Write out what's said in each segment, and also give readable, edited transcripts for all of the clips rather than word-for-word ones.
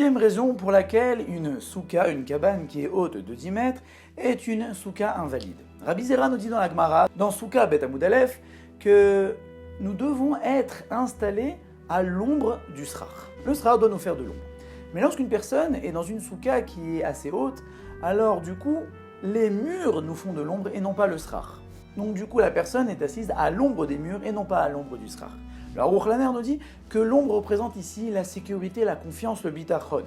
Deuxième raison pour laquelle une souka, une cabane qui est haute de 10 mètres, est une souka invalide. Rabbi Zera nous dit dans la Gemara, dans Souka Bet Amud Aleph, que nous devons être installés à l'ombre du srach. Le srach doit nous faire de l'ombre. Mais lorsqu'une personne est dans une souka qui est assez haute, alors du coup, les murs nous font de l'ombre et non pas le srach. Donc du coup, la personne est assise à l'ombre des murs et non pas à l'ombre du srach. Alors Aruch LaNer nous dit que l'ombre représente ici la sécurité, la confiance, le bitachon.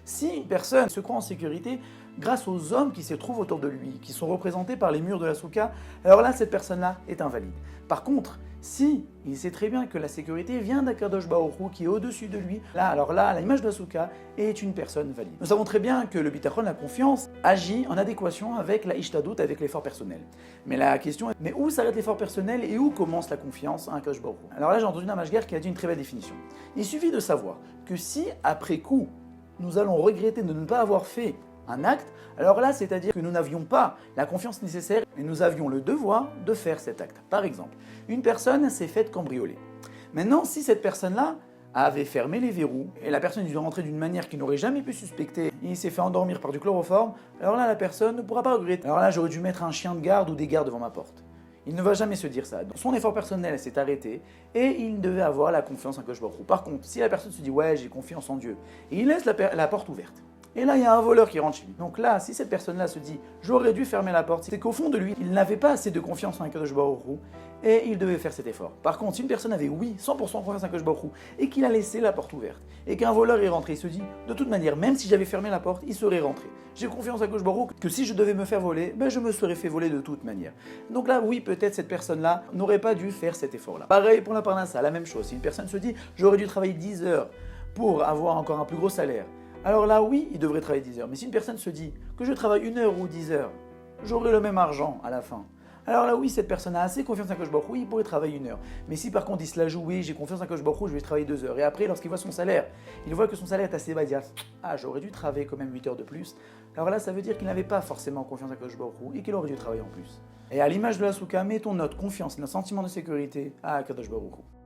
Si une personne se croit en sécurité grâce aux hommes qui se trouvent autour de lui, qui sont représentés par les murs de la souka, alors là, cette personne-là est invalide. Par contre, si il sait très bien que la sécurité vient d'Akadosh Baruch Hu qui est au-dessus de lui, alors là, l'image de la souka est une personne valide. Nous savons très bien que le bitachon, la confiance, agit en adéquation avec la ishtadut, avec l'effort personnel. Mais la question est, mais où s'arrête l'effort personnel et où commence la confiance à Akadosh Baruch Hu? Alors là, j'ai entendu un mashguer qui a dit une très belle définition. Il suffit de savoir que si, après coup, nous allons regretter de ne pas avoir fait un acte, alors là, c'est-à-dire que nous n'avions pas la confiance nécessaire et nous avions le devoir de faire cet acte. Par exemple, une personne s'est faite cambrioler. Maintenant, si cette personne-là avait fermé les verrous et la personne est rentrée d'une manière qu'il n'aurait jamais pu suspecter et il s'est fait endormir par du chloroforme, alors là, la personne ne pourra pas regretter. Alors là, j'aurais dû mettre un chien de garde ou des gardes devant ma porte. Il ne va jamais se dire ça. Donc, son effort personnel s'est arrêté et il devait avoir la confiance en Akadosh Baruch Hu. Par contre, si la personne se dit « ouais, j'ai confiance en Dieu » et il laisse la porte ouverte, et là, il y a un voleur qui rentre chez lui. Donc là, si cette personne-là se dit « j'aurais dû fermer la porte », c'est qu'au fond de lui, il n'avait pas assez de confiance en Akadosh Baruch Hu et il devait faire cet effort. Par contre, si une personne avait, oui, 100% confiance en Akadosh Baruch Hu et qu'il a laissé la porte ouverte et qu'un voleur est rentré, il se dit « de toute manière, même si j'avais fermé la porte, il serait rentré. J'ai confiance en Akadosh Baruch Hu que si je devais me faire voler, je me serais fait voler de toute manière. » Donc là, oui, peut-être cette personne-là n'aurait pas dû faire cet effort-là. Pareil pour la parnassa, la même chose. Si une personne se dit « j'aurais dû travailler 10 heures pour avoir encore un plus gros salaire », alors là, oui, il devrait travailler 10 heures. Mais si une personne se dit que je travaille 1 heure ou 10 heures, j'aurai le même argent à la fin. Alors là, oui, cette personne a assez confiance en Akadosh Baruch Hu, il pourrait travailler 1 heure. Mais si par contre il se la joue, oui, j'ai confiance en Akadosh Baruch Hu, je vais travailler 2 heures. Et après, lorsqu'il voit son salaire, il voit que son salaire est assez bas, il dit ah, j'aurais dû travailler quand même 8 heures de plus. Alors là, ça veut dire qu'il n'avait pas forcément confiance en Akadosh Baruch Hu et qu'il aurait dû travailler en plus. Et à l'image de la souka, mettons notre confiance et notre sentiment de sécurité à Akadosh Baruch Hu.